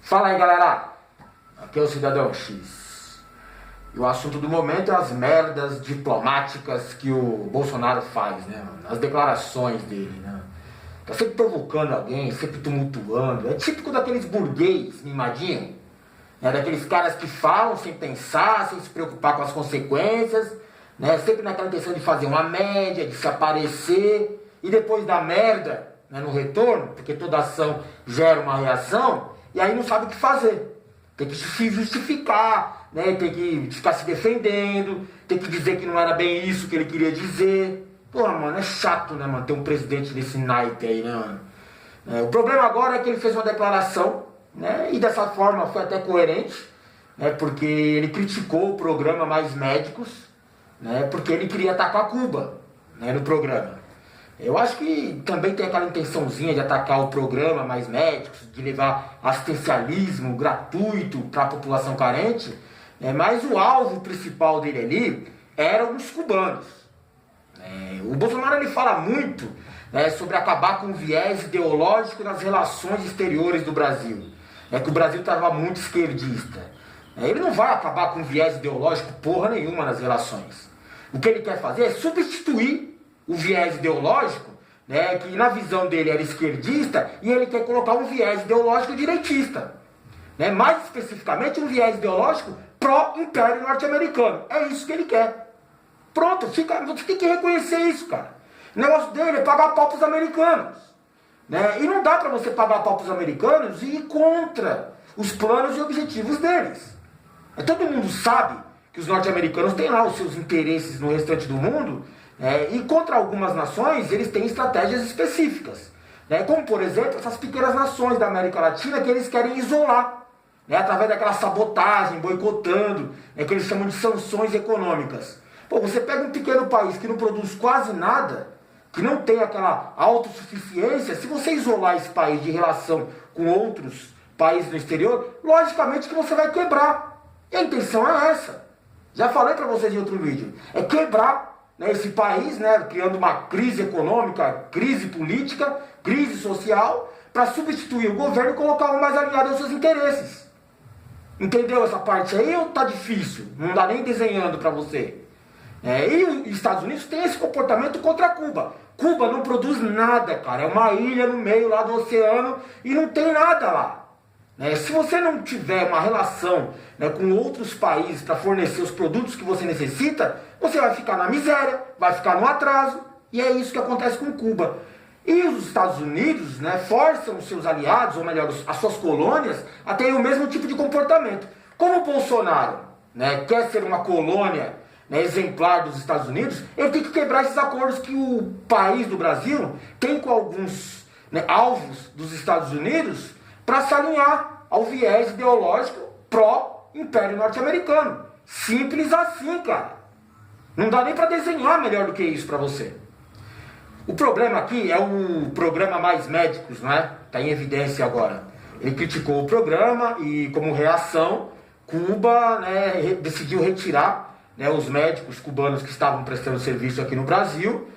Fala aí, galera, aqui é o Cidadão X. E o assunto do momento é as merdas diplomáticas que o Bolsonaro faz, né, mano? As declarações dele, né? Tá sempre provocando alguém, sempre tumultuando. É típico daqueles burguês mimadinhos, né? Daqueles caras que falam sem pensar, sem se preocupar com as consequências, né? Sempre naquela intenção de fazer uma média, de se aparecer, e depois da merda, né, no retorno, porque toda ação gera uma reação, e aí não sabe o que fazer. Tem que se justificar, né? Tem que ficar se defendendo, tem que dizer que não era bem isso que ele queria dizer. Porra, mano, é chato, né, mano, ter um presidente desse naipe aí, né, mano? O problema agora é que ele fez uma declaração, né, e dessa forma foi até coerente, né, porque ele criticou o programa Mais Médicos, né, porque ele queria atacar Cuba, né, no programa. Eu acho que também tem aquela intençãozinha de atacar o programa Mais Médicos, de levar assistencialismo gratuito para a população carente, né, mas o alvo principal dele ali eram os cubanos. O Bolsonaro ele fala muito, né, sobre acabar com o viés ideológico nas relações exteriores do Brasil, que o Brasil estava muito esquerdista. Ele não vai acabar com o viés ideológico porra nenhuma nas relações. O que ele quer fazer é substituir o viés ideológico, né, que na visão dele era esquerdista, e ele quer colocar um viés ideológico direitista, né, mais especificamente um viés ideológico pró-império norte-americano. É isso que ele quer. Pronto, você tem que reconhecer isso, cara. O negócio dele é pagar pau pros americanos, né, e não dá pra você pagar pau pros americanos e ir contra os planos e objetivos deles. Todo mundo sabe que os norte-americanos têm lá os seus interesses no restante do mundo, e contra algumas nações eles têm estratégias específicas, né, como por exemplo essas pequenas nações da América Latina que eles querem isolar, né, através daquela sabotagem, boicotando, né, que eles chamam de sanções econômicas. Pô, você pega um pequeno país que não produz quase nada, que não tem aquela autossuficiência, se você isolar esse país de relação com outros países no exterior, logicamente que você vai quebrar. E a intenção é essa. Já falei para vocês em outro vídeo. É quebrar, né, esse país, né, criando uma crise econômica, crise política, crise social, para substituir o governo e colocar um mais alinhado aos seus interesses. Entendeu essa parte aí ou tá difícil? Não dá nem desenhando para você. E os Estados Unidos tem esse comportamento contra Cuba. Cuba não produz nada, cara. É uma ilha no meio lá do oceano e não tem nada lá. Se você não tiver uma relação, né, com outros países para fornecer os produtos que você necessita, você vai ficar na miséria, vai ficar no atraso, e é isso que acontece com Cuba. E os Estados Unidos, né, forçam os seus aliados, ou melhor, as suas colônias, a terem o mesmo tipo de comportamento. Como o Bolsonaro, né, quer ser uma colônia, né, exemplar dos Estados Unidos, ele tem que quebrar esses acordos que o país do Brasil tem com alguns, né, alvos dos Estados Unidos, para se alinhar ao viés ideológico pró-império norte-americano. Simples assim, cara. Não dá nem para desenhar melhor do que isso para você. O problema aqui é o programa Mais Médicos, né? Está em evidência agora. Ele criticou o programa e, como reação, Cuba, né, decidiu retirar, né, os médicos cubanos que estavam prestando serviço aqui no Brasil,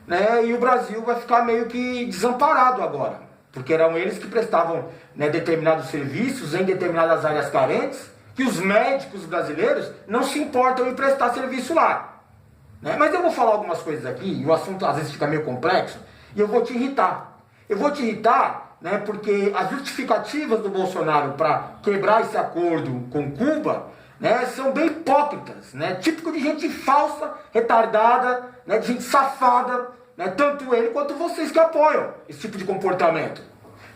né, e o Brasil vai ficar meio que desamparado agora. Porque eram eles que prestavam, né, determinados serviços em determinadas áreas carentes, que os médicos brasileiros não se importam em prestar serviço lá. Mas eu vou falar algumas coisas aqui, e o assunto às vezes fica meio complexo, e eu vou te irritar. Eu vou te irritar, né, porque as justificativas do Bolsonaro para quebrar esse acordo com Cuba, né, são bem hipócritas, né, típico de gente falsa, retardada, né, de gente safada, né, tanto ele quanto vocês que apoiam esse tipo de comportamento.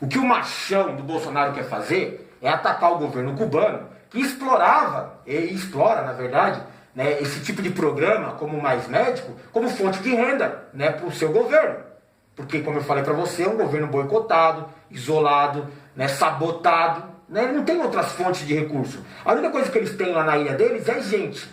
O que o machão do Bolsonaro quer fazer é atacar o governo cubano, que explorava, e explora na verdade, né, esse tipo de programa como o Mais Médico, como fonte de renda, né, para o seu governo. Porque, como eu falei para você, é um governo boicotado, isolado, né, sabotado, né, ele não tem outras fontes de recurso. A única coisa que eles têm lá na ilha deles é gente.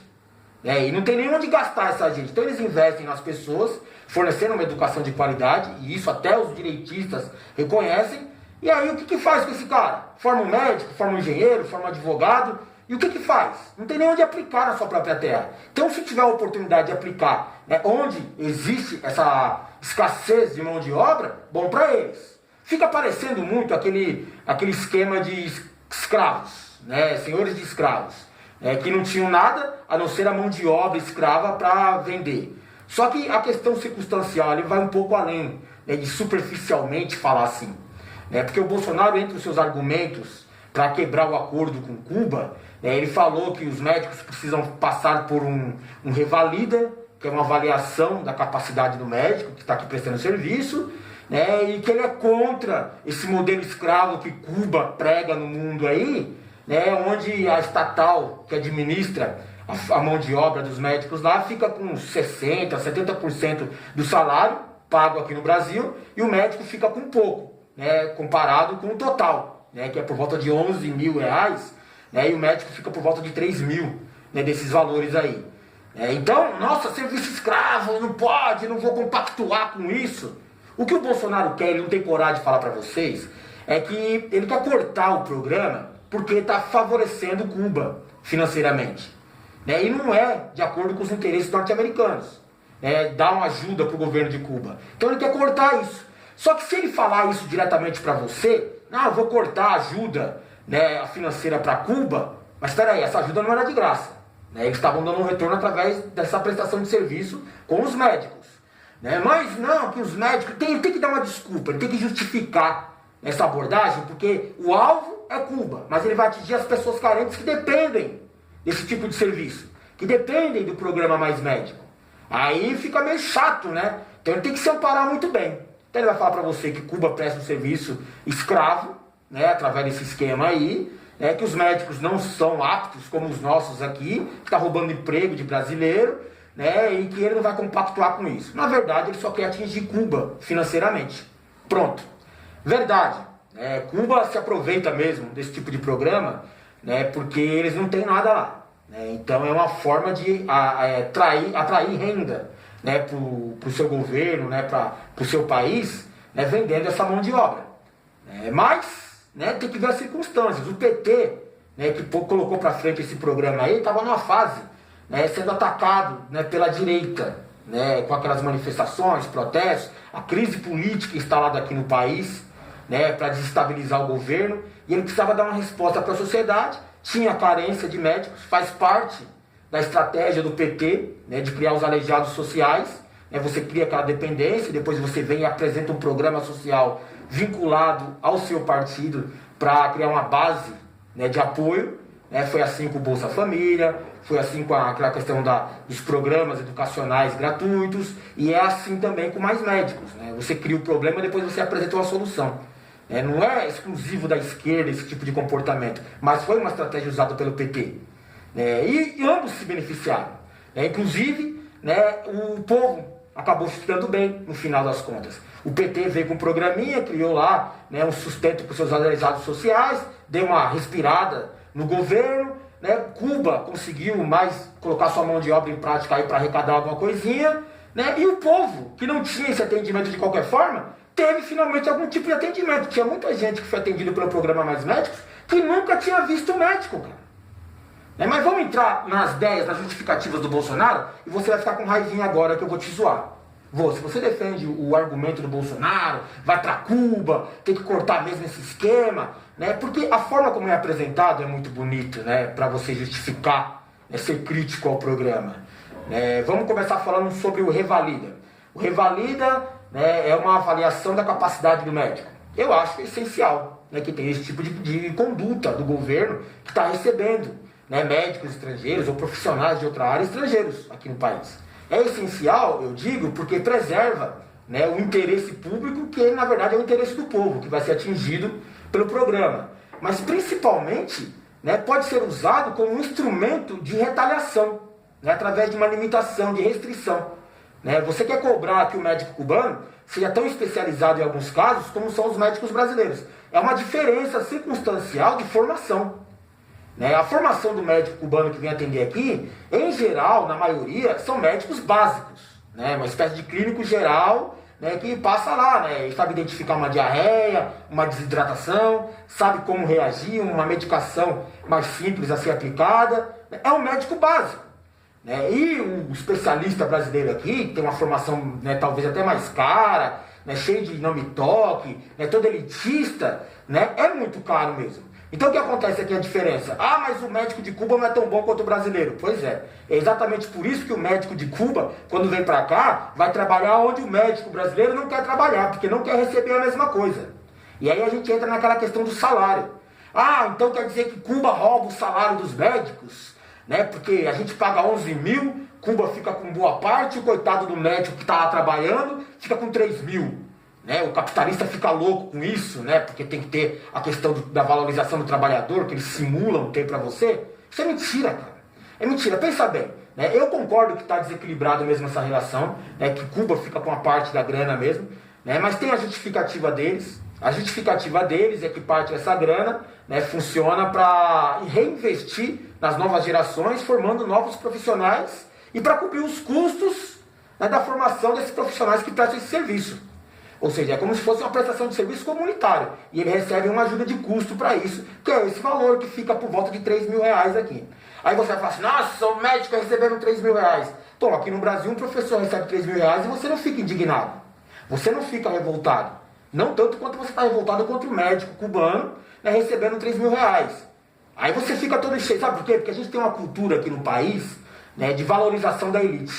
E não tem nem onde gastar essa gente. Então eles investem nas pessoas, fornecendo uma educação de qualidade, e isso até os direitistas reconhecem. E aí o que faz com esse cara? Forma um médico, forma um engenheiro, forma um advogado. E o que faz? Não tem nem onde aplicar na sua própria terra. Então, se tiver a oportunidade de aplicar, né, onde existe essa escassez de mão de obra, bom para eles. Fica parecendo muito aquele esquema de escravos, né, senhores de escravos, que não tinham nada a não ser a mão de obra escrava para vender. Só que a questão circunstancial ele vai um pouco além, né, de superficialmente falar assim. Porque o Bolsonaro, entre os seus argumentos para quebrar o acordo com Cuba, ele falou que os médicos precisam passar por um revalida, que é uma avaliação da capacidade do médico que está aqui prestando serviço, e que ele é contra esse modelo escravo que Cuba prega no mundo aí, onde a estatal que administra a mão de obra dos médicos lá fica com 60%, 70% do salário pago aqui no Brasil, e o médico fica com pouco, comparado com o total, que é por volta de 11 mil reais, e o médico fica por volta de 3 mil, desses valores aí. Então, nossa, serviço escravo, não pode, não vou compactuar com isso. O que o Bolsonaro quer, ele não tem coragem de falar para vocês, é que ele quer cortar o programa porque está favorecendo Cuba financeiramente. E não é de acordo com os interesses norte-americanos. Dar uma ajuda para o governo de Cuba. Então ele quer cortar isso. Só que se ele falar isso diretamente para você, eu vou cortar a ajuda financeira para Cuba, mas espera aí, essa ajuda não era de graça. Eles estavam dando um retorno através dessa prestação de serviço com os médicos. Mas não, que os médicos tem que dar uma desculpa, ele tem que justificar essa abordagem, porque o alvo é Cuba, mas ele vai atingir as pessoas carentes que dependem desse tipo de serviço, que dependem do programa Mais Médico. Aí fica meio chato, Então ele tem que se amparar muito bem. Então ele vai falar para você que Cuba presta um serviço escravo, através desse esquema aí, que os médicos não são aptos como os nossos aqui, que está roubando emprego de brasileiro, e que ele não vai compactuar com isso. Na verdade, ele só quer atingir Cuba financeiramente. Pronto. Verdade. Cuba se aproveita mesmo desse tipo de programa, porque eles não têm nada lá. Então é uma forma de atrair renda para o seu governo, para o seu país, vendendo essa mão de obra. Mas tem que ver as circunstâncias. O PT, que colocou para frente esse programa aí, estava numa fase sendo atacado pela direita, com aquelas manifestações, protestos, a crise política instalada aqui no país, para desestabilizar o governo, e ele precisava dar uma resposta para a sociedade, tinha carência de médicos, faz parte da estratégia do PT, de criar os aleijados sociais, você cria aquela dependência, depois você vem e apresenta um programa social vinculado ao seu partido para criar uma base de apoio. Foi assim com o Bolsa Família, foi assim com aquela questão dos programas educacionais gratuitos, e é assim também com Mais Médicos. Você cria o problema e depois você apresenta uma solução. Não é exclusivo da esquerda esse tipo de comportamento, mas foi uma estratégia usada pelo PT. E ambos se beneficiaram. Inclusive, o povo acabou ficando bem no final das contas. O PT veio com um programinha, criou lá um sustento para os seus aleijados sociais, deu uma respirada no governo, Cuba conseguiu mais colocar sua mão de obra em prática aí para arrecadar alguma coisinha, e o povo, que não tinha esse atendimento de qualquer forma, teve finalmente algum tipo de atendimento. Tinha muita gente que foi atendida pelo programa Mais Médicos que nunca tinha visto médico, cara. Mas vamos entrar nas ideias, nas justificativas do Bolsonaro, e você vai ficar com raivinha agora que eu vou te zoar. Se você defende o argumento do Bolsonaro, vai para Cuba, tem que cortar mesmo esse esquema, porque a forma como é apresentado é muito bonito, para você justificar, ser crítico ao programa. Vamos começar falando sobre o Revalida. O Revalida é uma avaliação da capacidade do médico. Eu acho essencial que tem esse tipo de conduta do governo que está recebendo médicos estrangeiros ou profissionais de outra área estrangeiros aqui no país. É essencial, eu digo, porque preserva o interesse público, que na verdade é o interesse do povo, que vai ser atingido pelo programa. Mas principalmente pode ser usado como um instrumento de retaliação, através de uma limitação, de restrição. Você quer cobrar que o médico cubano seja tão especializado em alguns casos como são os médicos brasileiros. É uma diferença circunstancial de formação. A formação do médico cubano que vem atender aqui, em geral, na maioria, são médicos básicos. Uma espécie de clínico geral, que passa lá, sabe identificar uma diarreia, uma desidratação, sabe como reagir, uma medicação mais simples a ser aplicada. É um médico básico. E o especialista brasileiro aqui, que tem uma formação talvez até mais cara, cheio de não me toque, todo elitista, é muito caro mesmo. Então o que acontece aqui a diferença? Ah, mas o médico de Cuba não é tão bom quanto o brasileiro. Pois é. É exatamente por isso que o médico de Cuba, quando vem para cá, vai trabalhar onde o médico brasileiro não quer trabalhar, porque não quer receber a mesma coisa. E aí a gente entra naquela questão do salário. Ah, então quer dizer que Cuba rouba o salário dos médicos, né? Porque a gente paga 11 mil, Cuba fica com boa parte, o coitado do médico que está lá trabalhando fica com 3 mil. Né? O capitalista fica louco com isso, né? Porque tem que ter a questão da valorização do trabalhador, que eles simulam ter para você. Isso é mentira, cara. É mentira. Pensa bem. Né? Eu concordo que está desequilibrado mesmo essa relação, né? Que Cuba fica com a parte da grana mesmo, né? Mas tem a justificativa deles. A justificativa deles é que parte dessa grana, né, funciona para reinvestir nas novas gerações, formando novos profissionais e para cobrir os custos, né, da formação desses profissionais que prestam esse serviço. Ou seja, é como se fosse uma prestação de serviço comunitário. E ele recebe uma ajuda de custo para isso, que é esse valor que fica por volta de 3 mil reais aqui. Aí você vai falar assim, nossa, o médico recebendo 3 mil reais. Então, aqui no Brasil, um professor recebe 3 mil reais e você não fica indignado. Você não fica revoltado. Não tanto quanto você está revoltado contra o médico cubano, né, recebendo 3 mil reais. Aí você fica todo cheio. Sabe por quê? Porque a gente tem uma cultura aqui no país, né, de valorização da elite.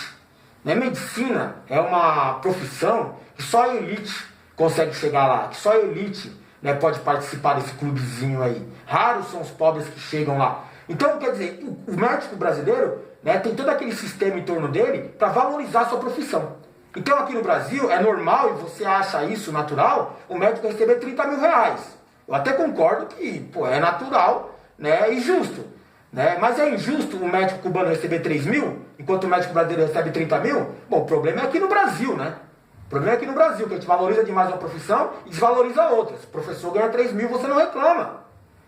Né? Medicina é uma profissão que só a elite consegue chegar lá, que só a elite, né, pode participar desse clubezinho aí. Raros são os pobres que chegam lá. Então, quer dizer, o médico brasileiro, né, tem todo aquele sistema em torno dele para valorizar a sua profissão. Então, aqui no Brasil, é normal, e você acha isso natural, o médico receber 30 mil reais. Eu até concordo que, pô, é natural, né, e justo. Né? Mas é injusto o médico cubano receber 3 mil, enquanto o médico brasileiro recebe 30 mil? Bom, o problema é aqui no Brasil, né? O problema é aqui no Brasil, que a gente valoriza demais uma profissão e desvaloriza outras. O professor ganha 3 mil, você não reclama.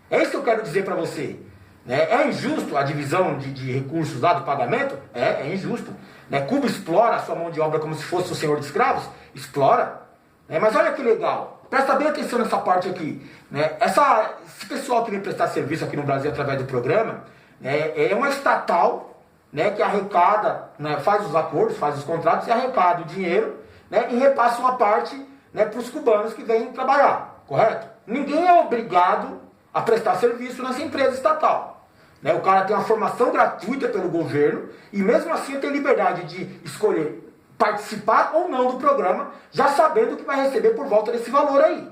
É isso que eu quero dizer para você. Né? É injusto a divisão de recursos lá do pagamento? É injusto. Né? Cuba explora a sua mão de obra como se fosse o senhor de escravos? Explora. Mas olha que legal. Presta bem atenção nessa parte aqui. Né? Esse pessoal que vem prestar serviço aqui no Brasil através do programa, né, é uma estatal, né, que arrecada, né, faz os acordos, faz os contratos e arrecada o dinheiro, né, e repassa uma parte, né, para os cubanos que vêm trabalhar. Correto? Ninguém é obrigado a prestar serviço nessa empresa estatal. Né? O cara tem uma formação gratuita pelo governo e mesmo assim tem liberdade de escolher participar ou não do programa, já sabendo que vai receber por volta desse valor aí.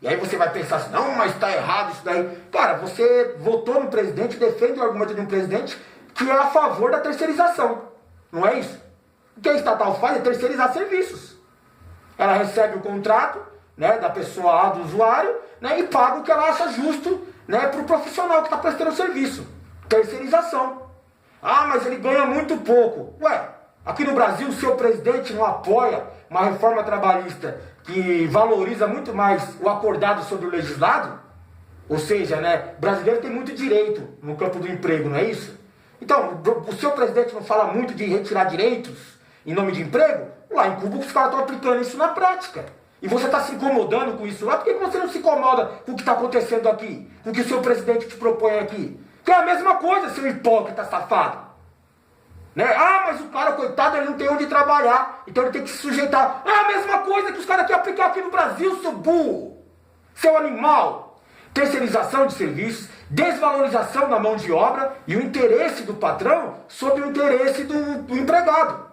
E aí você vai pensar assim, não, mas está errado isso daí. Cara, você votou no presidente, defende o argumento de um presidente que é a favor da terceirização. Não é isso? O que a estatal faz é terceirizar serviços. Ela recebe o contrato, né, da pessoa lá, do usuário, né, e paga o que ela acha justo, né, para o profissional que está prestando o serviço. Terceirização. Ah, mas ele ganha muito pouco. Ué, aqui no Brasil o seu presidente não apoia uma reforma trabalhista que valoriza muito mais o acordado sobre o legislado? Ou seja, né, o brasileiro tem muito direito no campo do emprego, não é isso? Então, o seu presidente não fala muito de retirar direitos em nome de emprego? Lá em Cuba os caras estão aplicando isso na prática. E você está se incomodando com isso lá? Por que você não se incomoda com o que está acontecendo aqui? Com o que o seu presidente te propõe aqui? Que é a mesma coisa, seu hipócrita safado. Né? Ah, mas o cara, coitado, ele não tem onde trabalhar, então ele tem que se sujeitar. É a mesma coisa que os caras querem aplicar aqui no Brasil, seu burro, seu animal. Terceirização de serviços, desvalorização da mão de obra e o interesse do patrão sobre o interesse do empregado.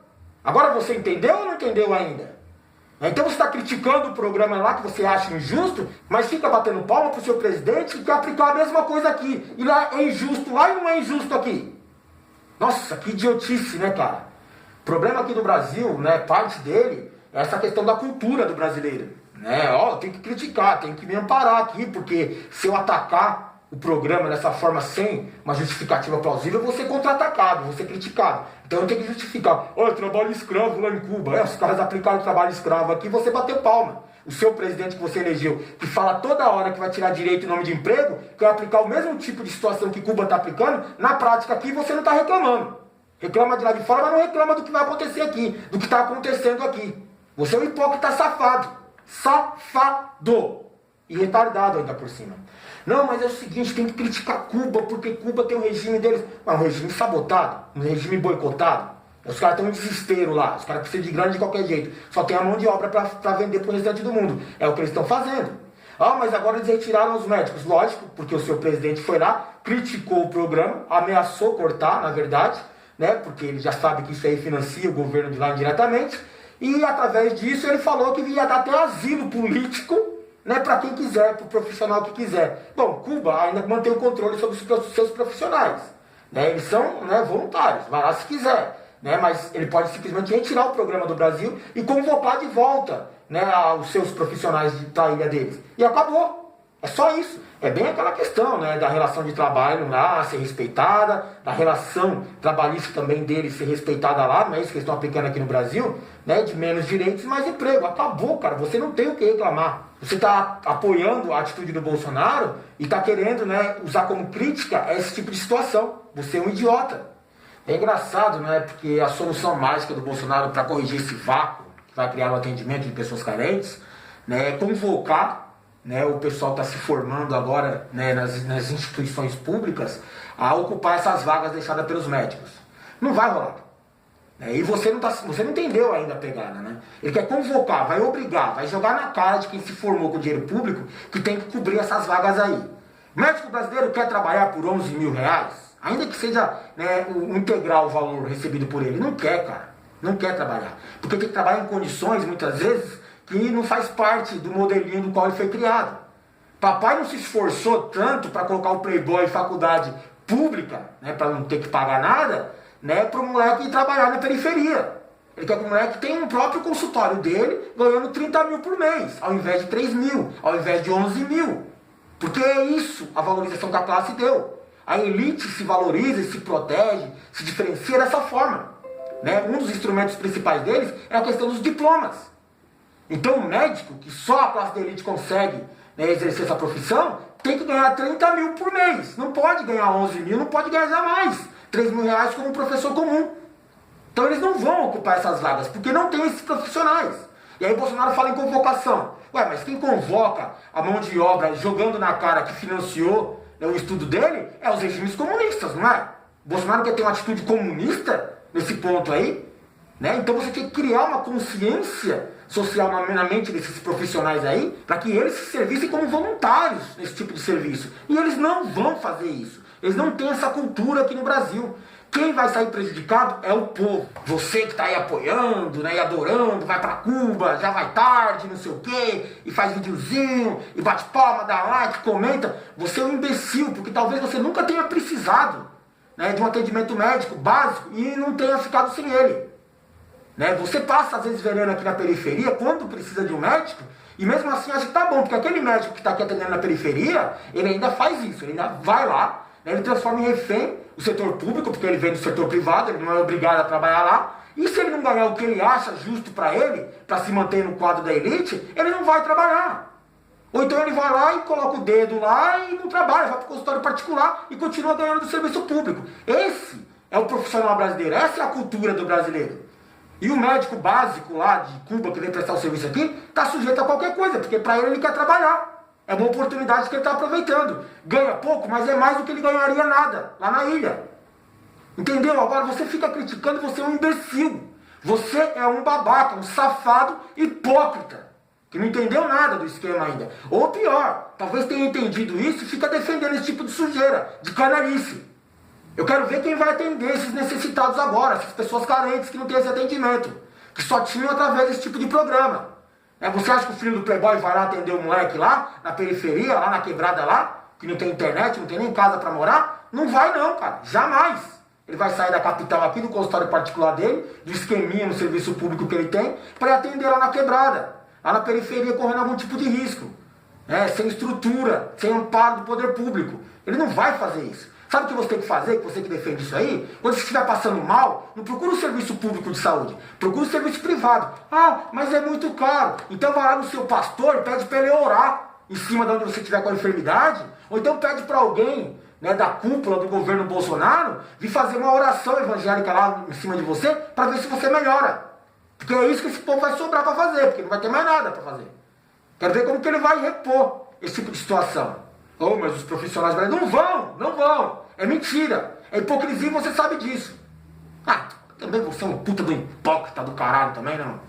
Agora você entendeu ou não entendeu ainda? Então você está criticando o programa lá que você acha injusto, mas fica batendo palma para o seu presidente e quer aplicar a mesma coisa aqui. E lá é injusto lá e não é injusto aqui. Nossa, que idiotice, né, cara? O problema aqui no Brasil, né, parte dele, é essa questão da cultura do brasileiro. Né? Ó, tem que criticar, tem que me amparar aqui, porque se eu atacar o programa dessa forma sem uma justificativa plausível, eu vou ser contra-atacado, vou ser criticado. Então eu tenho que justificar. Olha, trabalho escravo lá em Cuba. Os caras aplicaram trabalho escravo aqui, você bateu palma. O seu presidente que você elegeu, que fala toda hora que vai tirar direito em nome de emprego, que vai aplicar o mesmo tipo de situação que Cuba está aplicando, na prática aqui você não está reclamando. Reclama de lá de fora, mas não reclama do que vai acontecer aqui, do que está acontecendo aqui. Você é um hipócrita safado. Safado. E retardado ainda por cima. Não, mas é o seguinte, tem que criticar Cuba, porque Cuba tem um regime deles. Um regime sabotado, um regime boicotado. Os caras estão em desespero lá, os caras precisam de grana de qualquer jeito. Só tem a mão de obra para vender para o restante do mundo. É o que eles estão fazendo. Ah, mas agora eles retiraram os médicos. Lógico, porque o seu presidente foi lá, criticou o programa, ameaçou cortar, na verdade, né? Porque ele já sabe que isso aí financia o governo de lá indiretamente. E através disso ele falou que ia dar até asilo político, né, para quem quiser, para o profissional que quiser. Bom, Cuba ainda mantém o controle sobre os seus profissionais. Né? Eles são, né, voluntários, vai lá se quiser. Né? Mas ele pode simplesmente retirar o programa do Brasil e convocar de volta, né, os seus profissionais da ilha deles. E acabou. É só isso. É bem aquela questão, né, da relação de trabalho lá ser respeitada, da relação trabalhista também deles ser respeitada lá, não é isso que eles estão aplicando aqui no Brasil, né, de menos direitos e mais emprego. Acabou, cara. Você não tem o que reclamar. Você está apoiando a atitude do Bolsonaro e está querendo, né, usar como crítica esse tipo de situação. Você é um idiota. É engraçado, né, porque a solução mágica do Bolsonaro para corrigir esse vácuo, que vai criar o atendimento de pessoas carentes, né, é convocar, né, o pessoal que está se formando agora, né, nas instituições públicas a ocupar essas vagas deixadas pelos médicos. Não vai rolar. E você não entendeu ainda a pegada, né? Ele quer convocar, vai obrigar, vai jogar na cara de quem se formou com dinheiro público que tem que cobrir essas vagas aí. O médico brasileiro quer trabalhar por 11 mil reais, ainda que seja, né, o integral o valor recebido por ele. Não quer, cara. Não quer trabalhar. Porque tem que trabalhar em condições, muitas vezes, que não faz parte do modelinho do qual ele foi criado. Papai não se esforçou tanto para colocar o Playboy em faculdade pública, né, para não ter que pagar nada, né, para o moleque ir trabalhar na periferia. Ele quer que o moleque tenha um próprio consultório dele, ganhando 30 mil por mês, ao invés de 3 mil, ao invés de 11 mil. Porque é isso a valorização que a classe deu. A elite se valoriza, se protege, se diferencia dessa forma. Né? Um dos instrumentos principais deles é a questão dos diplomas. Então o médico, que só a classe da elite consegue, né, exercer essa profissão, tem que ganhar 30 mil por mês. Não pode ganhar 11 mil, não pode ganhar jamais 3 mil reais como um professor comum. Então eles não vão ocupar essas vagas, porque não tem esses profissionais. E aí o Bolsonaro fala em convocação. Ué, mas quem convoca a mão de obra jogando na cara que financiou, né, o estudo dele é os regimes comunistas, não é? O Bolsonaro quer ter uma atitude comunista nesse ponto aí, né? Então você tem que criar uma consciência social na mente desses profissionais aí, para que eles se servissem como voluntários nesse tipo de serviço. E eles não vão fazer isso. Eles não têm essa cultura aqui no Brasil. Quem vai sair prejudicado é o povo. Você que está aí apoiando, né, e adorando, vai para Cuba, já vai tarde, não sei o quê, e faz videozinho, e bate palma, dá like, comenta. Você é um imbecil, porque talvez você nunca tenha precisado, né, de um atendimento médico básico e não tenha ficado sem ele. Né? Você passa às vezes verendo aqui na periferia, quando precisa de um médico, e mesmo assim acha que tá bom, porque aquele médico que está aqui atendendo na periferia, ele ainda faz isso, ele ainda vai lá, né, ele transforma em refém o setor público, porque ele vem do setor privado, ele não é obrigado a trabalhar lá, e se ele não ganhar o que ele acha justo para ele, para se manter no quadro da elite, ele não vai trabalhar. Ou então ele vai lá e coloca o dedo lá e não trabalha, vai para o consultório particular e continua ganhando do serviço público. Esse é o profissional brasileiro, essa é a cultura do brasileiro. E o médico básico lá de Cuba que vem prestar o serviço aqui, está sujeito a qualquer coisa, porque para ele quer trabalhar. É uma oportunidade que ele está aproveitando. Ganha pouco, mas é mais do que ele ganharia nada, lá na ilha. Entendeu? Agora você fica criticando, você é um imbecil. Você é um babaca, um safado hipócrita, que não entendeu nada do esquema ainda. Ou pior, talvez tenha entendido isso e fica defendendo esse tipo de sujeira, de canalice. Eu quero ver quem vai atender esses necessitados agora, essas pessoas carentes que não têm esse atendimento, que só tinham através desse tipo de programa. Você acha que o filho do Playboy vai lá atender o moleque lá, na periferia, lá na quebrada lá, que não tem internet, não tem nem casa para morar? Não vai não, cara, jamais. Ele vai sair da capital aqui, do consultório particular dele, do esqueminha no serviço público que ele tem, para atender lá na quebrada, lá na periferia, correndo algum tipo de risco. Sem estrutura, sem amparo do poder público. Ele não vai fazer isso. Sabe o que você tem que fazer, que você que defende isso aí? Quando você estiver passando mal, não procura o serviço público de saúde, procura o serviço privado. Ah, mas é muito caro. Então vai lá no seu pastor e pede para ele orar em cima de onde você estiver com a enfermidade. Ou então pede para alguém, né, da cúpula do governo Bolsonaro vir fazer uma oração evangélica lá em cima de você para ver se você melhora. Porque é isso que esse povo vai sobrar para fazer, porque não vai ter mais nada para fazer. Quero ver como que ele vai repor esse tipo de situação. Oh, mas os profissionais brasileiros não vão. É mentira. É hipocrisia e você sabe disso. Ah, também você é um puta do hipócrita do caralho também, não?